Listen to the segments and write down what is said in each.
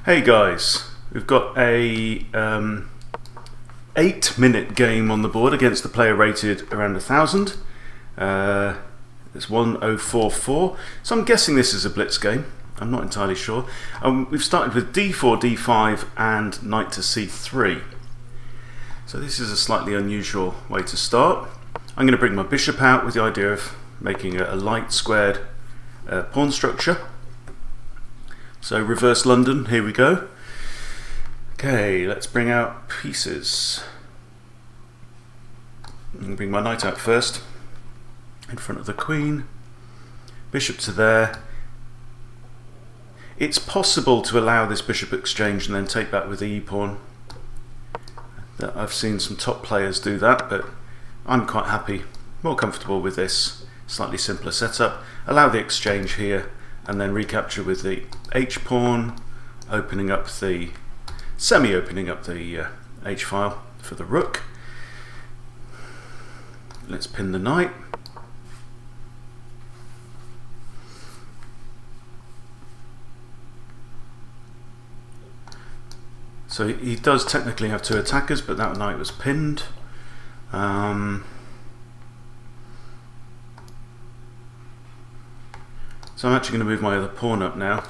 Hey guys, we've got a 8-minute game on the board against the player rated around 1,000. It's 1044, so I'm guessing this is a Blitz game. I'm not entirely sure. We've started with d4, d5 and knight to c3. So this is a slightly unusual way to start. I'm going to bring my bishop out with the idea of making a light squared pawn structure. So reverse London, here we go. Okay, let's bring out pieces. I'm going to bring my knight out first, in front of the queen. Bishop to there. It's possible to allow this bishop exchange and then take back with the e-pawn. I've seen some top players do that, but I'm quite happy, more comfortable with this slightly simpler setup. Allow the exchange here and then recapture with the h-pawn, opening up the, semi-opening up the h-file for the rook. Let's pin the knight. So he does technically have two attackers, but that knight was pinned. So I'm actually going to move my other pawn up now,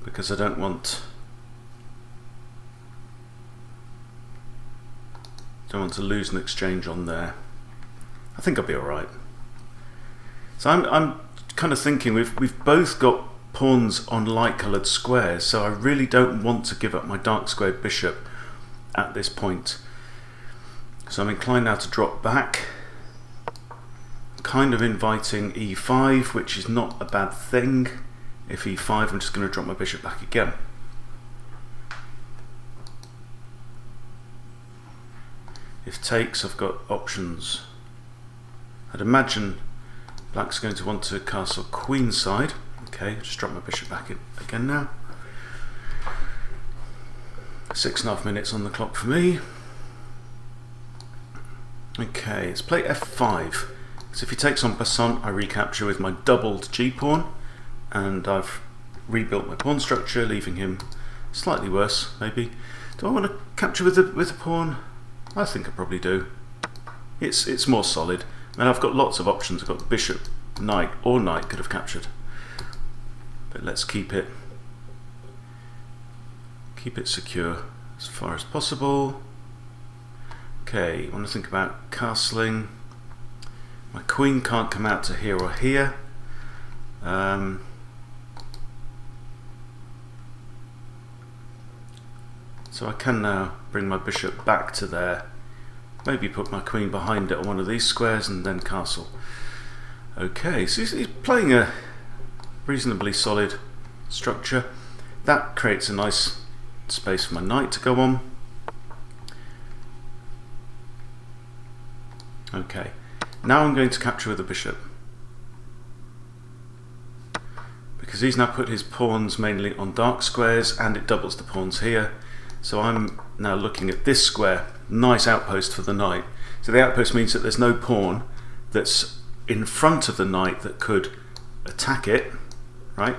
because I don't want to lose an exchange on there. I think I'll be alright. So I'm kind of thinking we've both got pawns on light coloured squares, so I really don't want to give up my dark squared bishop at this point. So I'm inclined now to drop back, kind of inviting e5, which is not a bad thing. If e5, I'm just going to drop my bishop back again. If takes, I've got options. I'd imagine black's going to want to castle queenside. Okay, just drop my bishop back in again now. 6.5 minutes on the clock for me. Okay, let's play f5. So if he takes on passant, I recapture with my doubled g-pawn, and I've rebuilt my pawn structure, leaving him slightly worse, maybe. Do I want to capture with the pawn? I think I probably do. It's more solid. And I've got lots of options. I've got bishop, knight, or knight could have captured. But let's keep it secure as far as possible. Okay, I want to think about castling. My queen can't come out to here or here. So I can now bring my bishop back to there. Maybe put my queen behind it on one of these squares and then castle. Okay, so he's playing a reasonably solid structure. That creates a nice space for my knight to go on. Okay, now I'm going to capture with the bishop, because he's now put his pawns mainly on dark squares and it doubles the pawns here. So I'm now looking at this square, nice outpost for the knight. So the outpost means that there's no pawn that's in front of the knight that could attack it, right?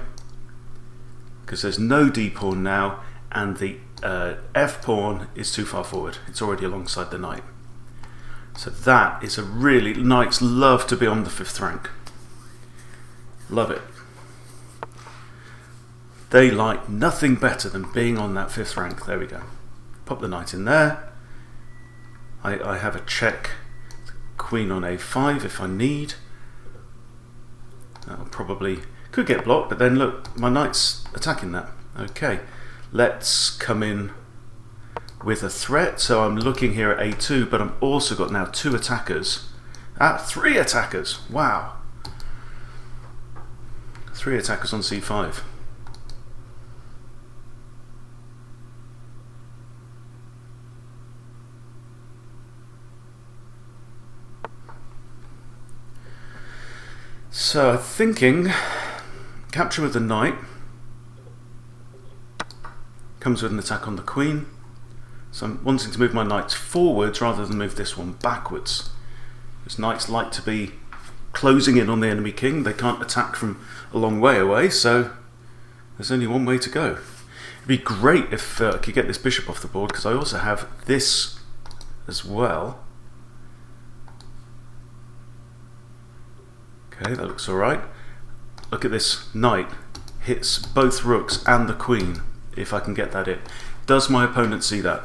Because there's no d pawn now, and the f pawn is too far forward. It's already alongside the knight. So that is a really, knights love to be on the 5th rank. Love it. They like nothing better than being on that 5th rank. There we go. Pop the knight in there. I have a check. Queen on a5 if I need. That'll probably, could get blocked, but then look, my knight's attacking that. Okay, let's come in with a threat. So I'm looking here at a2, but I've also got now 2 attackers. 3 attackers, wow. 3 attackers on c5. So I'm thinking capture with the knight comes with an attack on the queen. So I'm wanting to move my knights forwards rather than move this one backwards, because knights like to be closing in on the enemy king. They can't attack from a long way away, so There's only one way to go. It'd be great if I could get this bishop off the board, because I also have this as well. Okay, that looks alright. Look at this knight. Hits both rooks and the queen, if I can get that in. Does my opponent see that?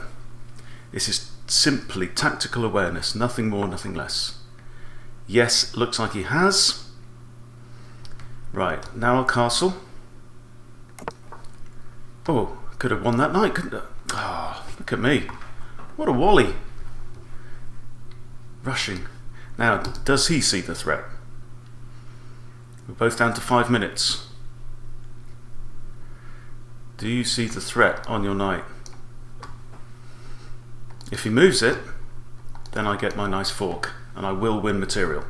This is simply tactical awareness, nothing more, nothing less. Yes, looks like he has. Right, now I'll castle. Oh, could have won that knight, couldn't I? Oh, look at me. What a wally. Rushing. Now, does he see the threat? We're both down to 5 minutes. Do you see the threat on your knight? If he moves it, then I get my nice fork, and I will win material.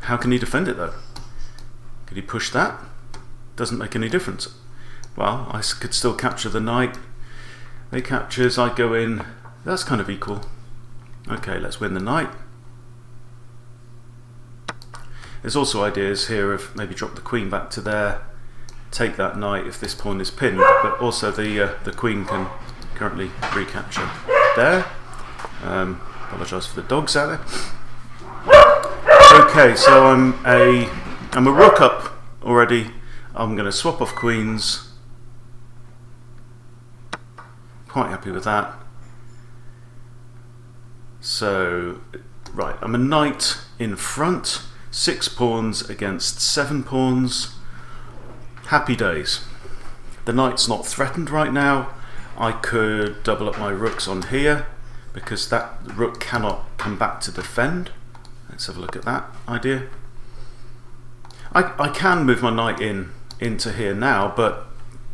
How can he defend it though? Could he push that? Doesn't make any difference. Well, I could still capture the knight. They captures, I go in. That's kind of equal. Okay, let's win the knight. There's also ideas here of maybe drop the queen back to there, take that knight if this pawn is pinned, but also the queen can currently recapture there. Apologise for the dogs out there. Okay, so I'm a rook up already. I'm going to swap off queens. Quite happy with that. So, right, I'm a knight in front. 6 pawns against 7 pawns. Happy days. The knight's not threatened right now. I could double up my rooks on here because that rook cannot come back to defend. Let's have a look at that idea. I can move my knight into here now, but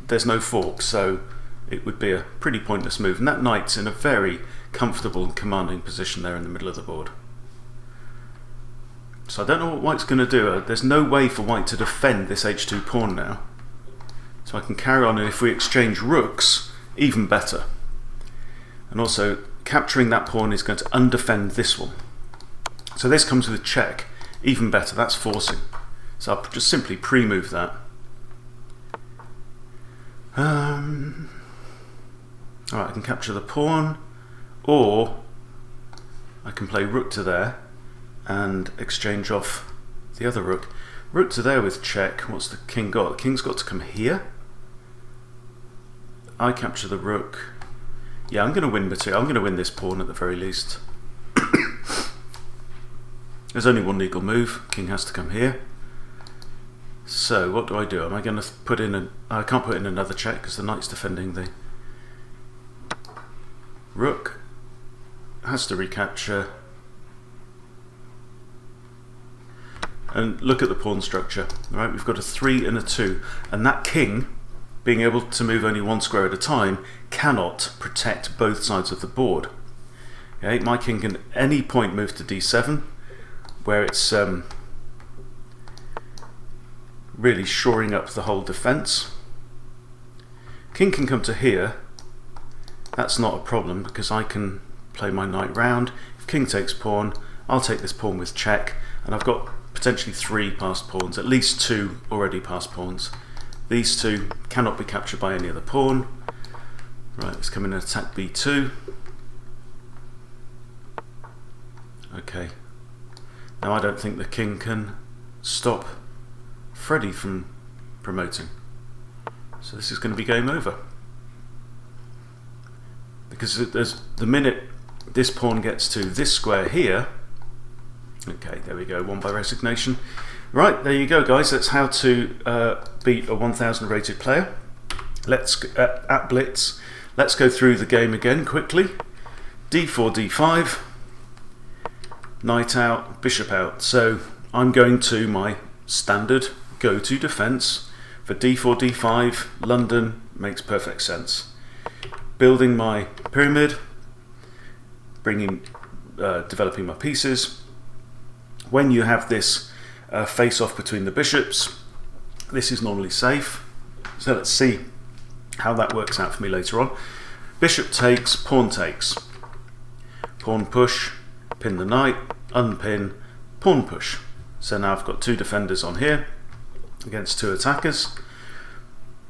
there's no fork, so it would be a pretty pointless move. And that knight's in a very comfortable and commanding position there in the middle of the board. So I don't know what white's going to do. There's no way for white to defend this h2 pawn now. So I can carry on, and if we exchange rooks, even better. And also, capturing that pawn is going to undefend this one. So this comes with a check. Even better, that's forcing. So I'll just simply pre-move that. Alright, I can capture the pawn, or I can play rook to there and exchange off the other rook. Rook to there with check. What's the king got? The king's got to come here. I capture the rook. Yeah, I'm going to win material. I'm going to win this pawn at the very least. There's only one legal move. King has to come here. So what do? Am I going to put in a... I can't put in another check because the knight's defending the rook. Has to recapture. And look at the pawn structure. Right, we've got a 3 and a 2, and that king, being able to move only one square at a time, cannot protect both sides of the board. Okay, my king can at any point move to d7, where it's really shoring up the whole defense. King can come to here. That's not a problem because I can play my knight round. If king takes pawn, I'll take this pawn with check, and I've got potentially 3 passed pawns, at least 2 already passed pawns. These 2 cannot be captured by any other pawn. Right, let's come in and attack b2. Okay. Now I don't think the king can stop Freddie from promoting. So this is going to be game over. Because there's the minute this pawn gets to this square here. Okay, there we go, won by resignation. Right, there you go, guys. That's how to beat a 1000 rated player. Let's at Blitz. Let's go through the game again quickly. d4, d5, knight out, bishop out. So I'm going to my standard go-to defense for d4, d5. London makes perfect sense. Building my pyramid, developing my pieces. When you have this face-off between the bishops, this is normally safe. So let's see how that works out for me later on. Bishop takes, pawn takes. Pawn push, pin the knight, unpin, pawn push. So now I've got 2 defenders on here. against 2 attackers.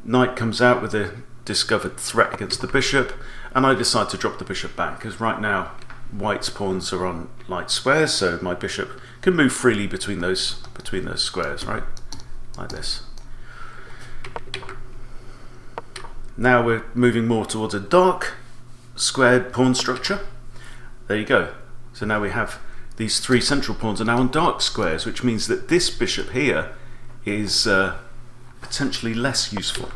Knight comes out with a discovered threat against the bishop, and I decide to drop the bishop back because right now white's pawns are on light squares, so my bishop can move freely between those squares, right? Like this. Now we're moving more towards a dark squared pawn structure. There you go. So now we have these 3 central pawns are now on dark squares, which means that this bishop here is potentially less useful.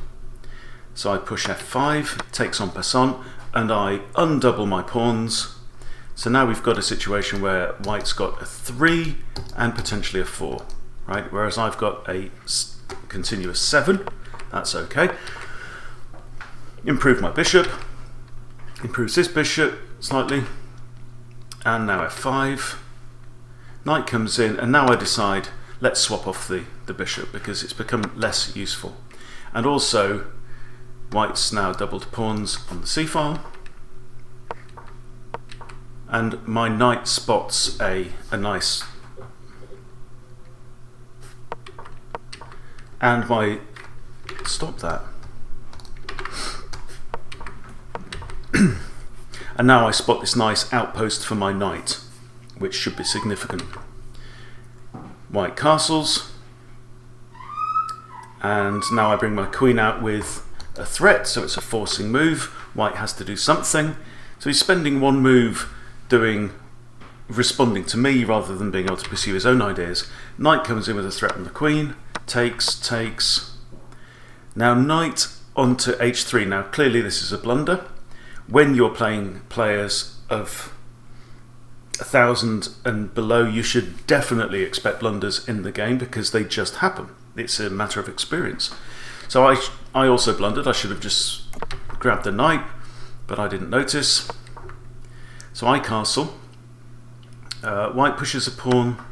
So I push f5, takes en passant, and I undouble my pawns. So now we've got a situation where white's got a 3 and potentially a 4, right? Whereas I've got a continuous 7. That's okay. Improve my bishop. Improves this bishop slightly. And now f5. Knight comes in, and now I decide, let's swap off the bishop because it's become less useful. And also, white's now doubled pawns on the c-file. And my knight spots a nice... And my... Stop that. And now I spot this nice outpost for my knight, which should be significant. White castles. And now I bring my queen out with a threat, so it's a forcing move. White has to do something. So he's spending 1 move responding to me rather than being able to pursue his own ideas. Knight comes in with a threat on the queen. Takes. Now knight onto h3. Now clearly this is a blunder. When you're playing players of 1,000 and below, you should definitely expect blunders in the game because they just happen. It's a matter of experience. So I also blundered. I should have just grabbed the knight, but I didn't notice. So I castle. White pushes a pawn.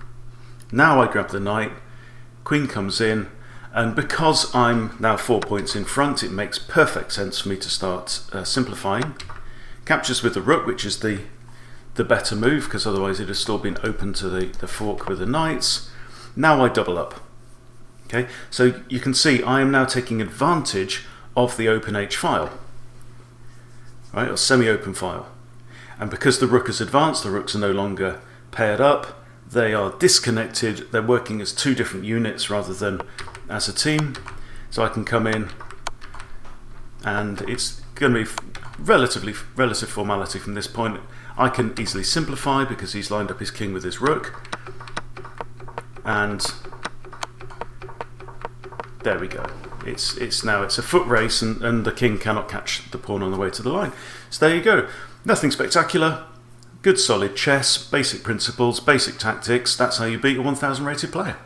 Now I grab the knight. Queen comes in. And because I'm now 4 points in front, it makes perfect sense for me to start simplifying. Captures with the rook, which is the better move, because otherwise it has still been open to the fork with the knights. Now I double up. Okay, so you can see I am now taking advantage of the open H file, right, or semi-open file. And because the rook has advanced, the rooks are no longer paired up. They are disconnected. They're working as 2 different units rather than as a team. So I can come in, and it's going to be relative formality from this point. I can easily simplify because he's lined up his king with his rook, and there we go. It's a foot race, and the king cannot catch the pawn on the way to the line. So there you go. Nothing spectacular. Good solid chess, basic principles, basic tactics. That's how you beat a 1000 rated player.